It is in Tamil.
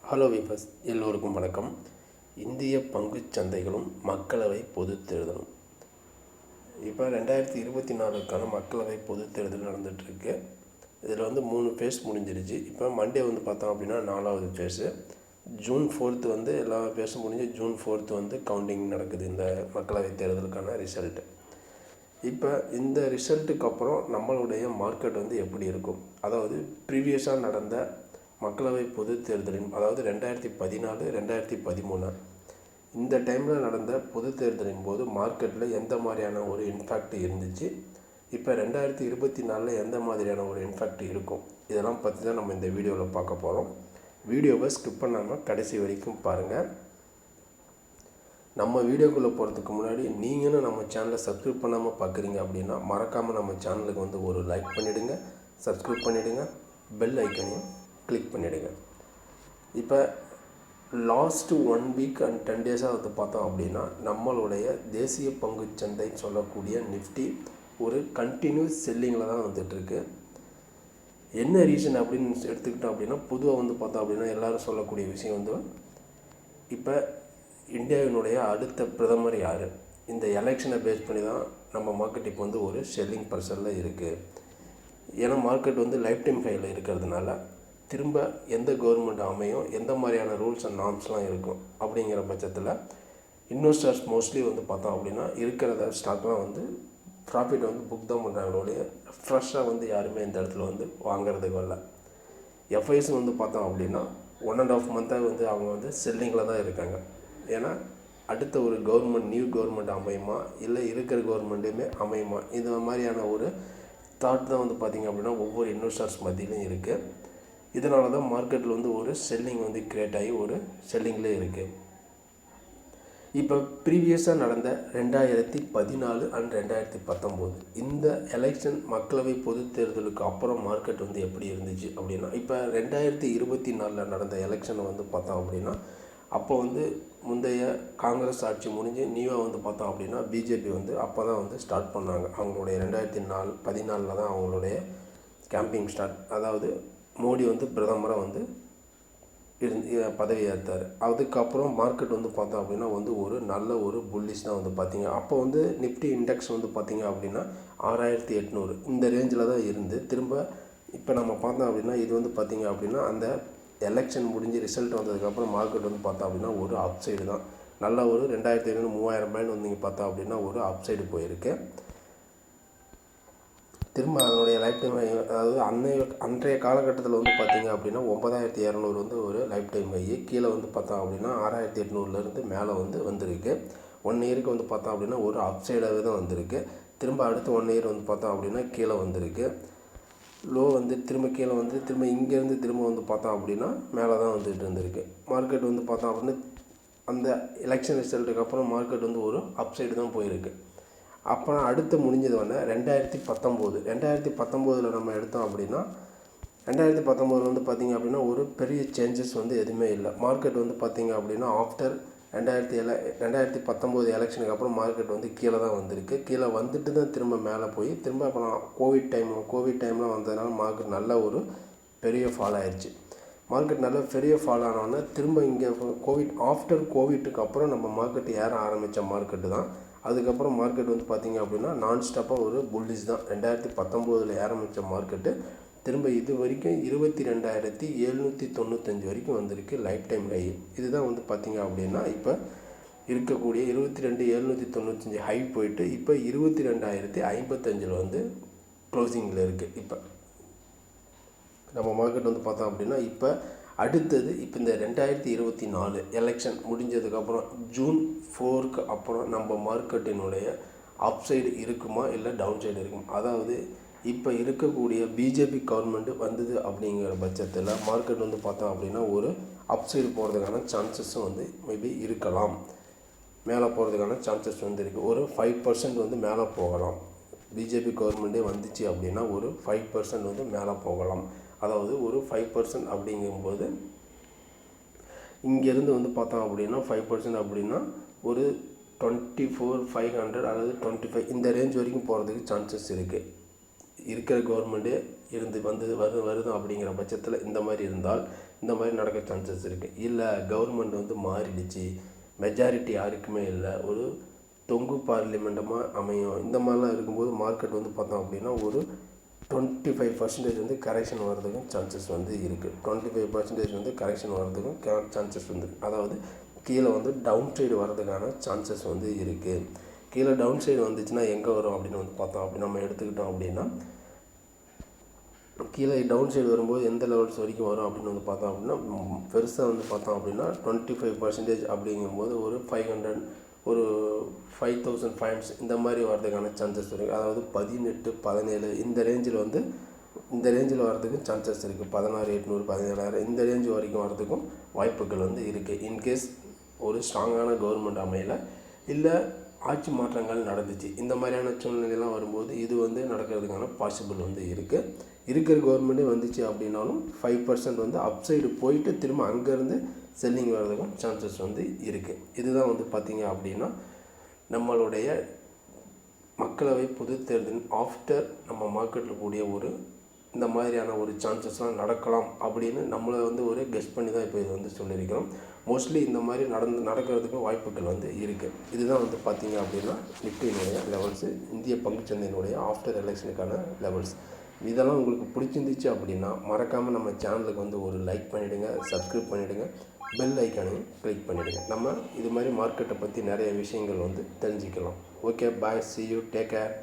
ஹலோ வீவர்ஸ், எல்லோருக்கும் வணக்கம். இந்திய பங்குச் சந்தைகளும் மக்களவை பொதுத் தேர்தலும். இப்போ 2024க்கான மக்களவை பொதுத் தேர்தல் நடந்துகிட்ருக்கு. இதில் 3 ஃபேஸ் முடிஞ்சிருச்சு. இப்போ மண்டே பார்த்தோம் அப்படின்னா 4வது ஃபேஸு. ஜூன் 4th எல்லா ஃபேஸும் முடிஞ்சு ஜூன் 4th கவுண்டிங் நடக்குது இந்த மக்களவை தேர்தலுக்கான ரிசல்ட்டு. இப்போ இந்த ரிசல்ட்டுக்கு அப்புறம் நம்மளுடைய மார்க்கெட் எப்படி இருக்கும், அதாவது ப்ரீவியஸாக நடந்த மக்களவை பொதுத் தேர்தலின், அதாவது 2014, 2013 இந்த டைமில் நடந்த பொது தேர்தலின் போது மார்க்கெட்டில் எந்த மாதிரியான ஒரு இன்ஃபேக்ட் இருந்துச்சு, இப்போ 2024 எந்த மாதிரியான ஒரு இன்ஃபேக்ட் இருக்கும், இதெல்லாம் பற்றி தான் நம்ம இந்த வீடியோவில் பார்க்க போகிறோம். வீடியோவை ஸ்கிப் பண்ணாமல் கடைசி வரைக்கும் பாருங்கள். நம்ம வீடியோக்குள்ளே போகிறதுக்கு முன்னாடி நீங்களும் நம்ம சேனலை சப்ஸ்கிரைப் பண்ணாமல் பார்க்குறீங்க அப்படின்னா மறக்காமல் நம்ம சேனலுக்கு ஒரு லைக் பண்ணிவிடுங்க, சப்ஸ்கிரைப் பண்ணிவிடுங்க, பெல் ஐக்கனையும் கிளிக் பண்ணிவிடுங்க. இப்போ லாஸ்ட்டு 1 வீக் அண்ட் 10 டேஸாக பார்த்தோம் அப்படின்னா நம்மளுடைய தேசிய பங்குச்சந்தை சொல்லக்கூடிய நிஃப்டி ஒரு கண்டினியூஸ் செல்லிங்கில் தான் வந்துட்டுருக்கு. என்ன ரீசன் அப்படின்னு எடுத்துக்கிட்டோம் அப்படின்னா, பொதுவாக பார்த்தோம் அப்படின்னா எல்லோரும் சொல்லக்கூடிய விஷயம் இப்போ இந்தியாவினுடைய அடுத்த பிரதமர் யார், இந்த எலெக்ஷனை பேஸ் பண்ணி தான் நம்ம மார்க்கெட் இப்போ ஒரு செல்லிங் பர்சனில் இருக்குது. ஏன்னா மார்க்கெட் லைஃப் டைம் ஹையில் இருக்கிறதுனால திரும்ப எந்த கவர்மெண்ட் அமையும், எந்த மாதிரியான ரூல்ஸ் அண்ட் நார்ம்ஸ்லாம் இருக்கும் அப்படிங்கிற பட்சத்தில் இன்வெஸ்டர்ஸ் மோஸ்ட்லி பார்த்தோம் அப்படின்னா இருக்கிற ஸ்டாக்லாம் ப்ராஃபிட் புக் தான் பண்ணுறாங்களோடைய ஃப்ரெஷ்ஷாக யாருமே இந்த இடத்துல வாங்குறதுக்கு வரல. எஃப்ஐஸ் பார்த்தோம் அப்படின்னா 1.5 மந்த்தாக அவங்க செல்லிங்கில் தான் இருக்காங்க. ஏன்னா அடுத்த ஒரு கவர்மெண்ட், நியூ கவர்மெண்ட் அமையுமா இல்லை இருக்கிற கவர்மெண்ட்டுமே அமையுமா, இந்த மாதிரியான ஒரு தாட் தான் பார்த்திங்க அப்படின்னா ஒவ்வொரு இன்வெஸ்டர்ஸ் மத்தியிலும் இருக்குது. இதனால தான் மார்க்கெட்டில் ஒரு செல்லிங் க்ரியேட் ஆகி ஒரு செல்லிங்லேயே இருக்குது. இப்போ ப்ரீவியஸாக நடந்த 2014 அண்ட் 2019 இந்த எலெக்ஷன் மக்களவை பொதுத் தேர்தலுக்கு அப்புறம் மார்க்கெட் எப்படி இருந்துச்சு அப்படின்னா, இப்போ 2024 நடந்த எலெக்ஷனை பார்த்தோம் அப்படின்னா, அப்போ முந்தைய காங்கிரஸ் ஆட்சி முடிஞ்சு நியூவாக பார்த்தோம் அப்படின்னா பிஜேபி அப்போ தான் ஸ்டார்ட் பண்ணாங்க. அவங்களுடைய 2014 தான் அவங்களுடைய கேம்பிங் ஸ்டார்ட், அதாவது மோடி பிரதமராக பதவி ஏற்றார். அதுக்கப்புறம் மார்க்கெட் பார்த்தோம் அப்படின்னா ஒரு நல்ல ஒரு புல்லிஷ் தான் பார்த்திங்க. அப்போ நிஃப்டி இண்டெக்ஸ் பார்த்திங்க அப்படின்னா 6800 இந்த ரேஞ்சில் தான் இருந்து திரும்ப இப்போ நம்ம பார்த்தோம் அப்படின்னா இது பார்த்திங்க அப்படின்னா அந்த எலெக்ஷன் முடிஞ்சு ரிசல்ட் வந்ததுக்கப்புறம் மார்க்கெட் பார்த்தோம் அப்படின்னா ஒரு அப்சைடு தான், நல்ல ஒரு 2500 3000 பாயிண்ட் நீங்கள் பார்த்தோம் அப்படின்னா ஒரு அப்சைடு போயிருக்கு. திரும்ப அதனுடைய லைஃப் டைம், அதாவது அன்றைய காலகட்டத்தில் பார்த்திங்க அப்படின்னா 9200 ஒரு லைஃப் டைம் ஹை. கீழே பார்த்தோம் அப்படின்னா 6800 மேலே வந்திருக்கு. 1 இயருக்கு பார்த்தோம் அப்படின்னா ஒரு அப்சைடாகவே தான் வந்திருக்கு. திரும்ப அடுத்து 1 இயர் பார்த்தோம் அப்படின்னா கீழே வந்திருக்கு. லோ திரும்ப கீழே திரும்ப இங்கேருந்து திரும்ப பார்த்தோம் அப்படின்னா மேலே தான் இருந்திருக்கு. மார்க்கெட் பார்த்தோம் அப்படின்னா அந்த எலெக்ஷன் ரிசல்ட்டுக்கு அப்புறம் மார்க்கெட் ஒரு அப்சைடு தான் போயிருக்கு. அப்புறம் அடுத்து முடிஞ்சது 2019 நம்ம எடுத்தோம் அப்படின்னா 2019 பார்த்திங்க அப்படின்னா ஒரு பெரிய சேஞ்சஸ் எதுவுமே இல்லை. மார்க்கெட் பார்த்திங்க அப்படின்னா ஆஃப்டர் 2019 எலெக்ஷனுக்கு அப்புறம் மார்க்கெட் கீழே தான் வந்திருக்கு. கீழே வந்துட்டு தான் திரும்ப மேலே போய் திரும்ப அப்புறம் கோவிட் டைம்லாம் வந்ததுனால மார்க்கெட் நல்ல ஒரு பெரிய ஃபால் ஆயிடுச்சு. மார்க்கெட் நல்ல பெரிய ஃபால் ஆனோன்னா திரும்ப இங்கே ஆஃப்டர் கோவிட்டுக்கு அப்புறம் நம்ம மார்க்கெட் ஏற ஆரம்பித்த மார்க்கெட்டு தான். அதுக்கப்புறம் மார்க்கெட் பார்த்திங்க அப்படின்னா நான் ஸ்டாப்பாக ஒரு புல்லிஷ் தான். 2019 ஆரம்பித்த மார்க்கெட்டு திரும்ப இது வரைக்கும் 22,795 வரைக்கும் வந்திருக்கு லைஃப் டைம் ஹை. இதுதான் பார்த்திங்க அப்படின்னா இப்போ இருக்கக்கூடிய 22,795 ஹை போயிட்டு இப்போ 22,055 க்ளோசிங்கில் இருக்குது. இப்போ நம்ம மார்க்கெட் பார்த்தோம் அப்படின்னா இப்போ அடுத்தது இப்போ இந்த 2024 எலெக்ஷன் முடிஞ்சதுக்கப்புறம் ஜூன் 4க்கு அப்புறம் நம்ம மார்க்கெட்டினுடைய அப்சைடு இருக்குமா இல்லை டவுன் சைடு இருக்குமா, அதாவது இப்போ இருக்கக்கூடிய பிஜேபி கவர்மெண்ட் வந்தது அப்படிங்கிற பட்சத்தில் மார்க்கெட் பார்த்தோம் அப்படின்னா ஒரு அப்சைடு போகிறதுக்கான சான்சஸும் மேபி இருக்கலாம். மேலே போகிறதுக்கான சான்சஸ் இருக்குது. ஒரு 5% மேலே போகலாம். பிஜேபி கவர்மெண்ட்டே வந்துச்சு அப்படின்னா ஒரு 5% மேலே போகலாம். அதாவது ஒரு 5% அப்படிங்கும்போது இங்கேருந்து பார்த்தோம் அப்படின்னா 5% அப்படின்னா ஒரு 24,500 அல்லது 25 இந்த ரேஞ்ச் வரைக்கும் போகிறதுக்கு சான்சஸ் இருக்குது. இருக்கிற கவர்மெண்ட்டே வருது அப்படிங்கிற பட்சத்தில் இந்த மாதிரி இருந்தால் இந்த மாதிரி நடக்க சான்சஸ் இருக்குது. இல்லை கவர்மெண்ட் வந்து மாறிடுச்சு, மெஜாரிட்டி யாருக்குமே இல்லை, ஒரு தொங்கு பார்லிமெண்டமாக அமையும், இந்த மாதிரிலாம் இருக்கும்போது மார்க்கெட் வந்து பார்த்தோம் அப்படின்னா ஒரு 25% வந்து கரெக்ஷன் வர்றதுக்கும் சான்சஸ் வந்து இருக்குது. 25% வந்து கரெக்ஷன் வர்றதுக்கும் சான்சஸ் வந்து, அதாவது கீழே வந்து டவுன் சைடு வர்றதுக்கான சான்சஸ் வந்து இருக்குது. கீழே டவுன் சைடு வந்துச்சுன்னா எங்கே வரும் அப்படின்னு வந்து பார்த்தோம் அப்படி நம்ம எடுத்துக்கிட்டோம் அப்படின்னா, கீழே டவுன் சைடு வரும்போது எந்த லெவல்ஸ் வரைக்கும் வரும் அப்படின்னு வந்து பார்த்தோம் அப்படின்னா, பெருசாக வந்து பார்த்தோம் அப்படின்னா 25% அப்படிங்கும்போது ஒரு 500, ஒரு 5500 இந்த மாதிரி வர்றதுக்கான சான்சஸ் இருக்குது. அதாவது 18, 17 இந்த ரேஞ்சில் வர்றதுக்கு சான்சஸ் இருக்குது. 16,800, 17,000 இந்த ரேஞ்சு வரைக்கும் வர்றதுக்கும் வாய்ப்புகள் வந்து இருக்குது. இன்கேஸ் ஒரு ஸ்ட்ராங்கான கவர்மெண்ட் அமையலை, இல்லை ஆட்சி மாற்றங்கள் நடந்துச்சு, இந்த மாதிரியான சூழ்நிலையெல்லாம் வரும்போது இது வந்து நடக்கிறதுக்கான பாசிபிள் வந்து இருக்குது. இருக்கிற கவர்மெண்ட்டே வந்துச்சு அப்படின்னாலும் 5% வந்து அப்சைடு போயிட்டு திரும்ப அங்கேருந்து செல்லிங் வர்றதுக்கும் சான்சஸ் வந்து இருக்குது. இதுதான் வந்து பார்த்திங்க அப்படின்னா நம்மளுடைய மக்களவை பொது தேர்தலின் ஆஃப்டர் நம்ம மார்க்கெட்டில் கூடிய ஒரு இந்த மாதிரியான ஒரு சான்சஸ்லாம் நடக்கலாம் அப்படின்னு நம்மளை வந்து ஒரு கெஸ் பண்ணி தான் இப்போ இது வந்து சொல்லியிருக்கிறோம். மோஸ்ட்லி இந்த மாதிரி நடக்கிறதுக்கு வாய்ப்புகள் வந்து இருக்குது. இதுதான் வந்து பார்த்திங்க அப்படின்னா நிஃப்டியினுடைய லெவல்ஸு, இந்திய பங்குச்சந்தையினுடைய ஆஃப்டர் எலெக்ஷனுக்கான லெவல்ஸ். இதெல்லாம் உங்களுக்கு பிடிச்சிருந்துச்சு அப்படின்னா மறக்காமல் நம்ம சேனலுக்கு வந்து ஒரு லைக் பண்ணிவிடுங்க, சப்ஸ்கிரைப் பண்ணிவிடுங்க, பெல் ஐக்கானையும் கிளிக் பண்ணிவிடுங்க. நம்ம இது மாதிரி மார்க்கெட்டை பற்றி நிறைய விஷயங்கள் வந்து தெரிஞ்சுக்கலாம். Okay, bye, see you, take care.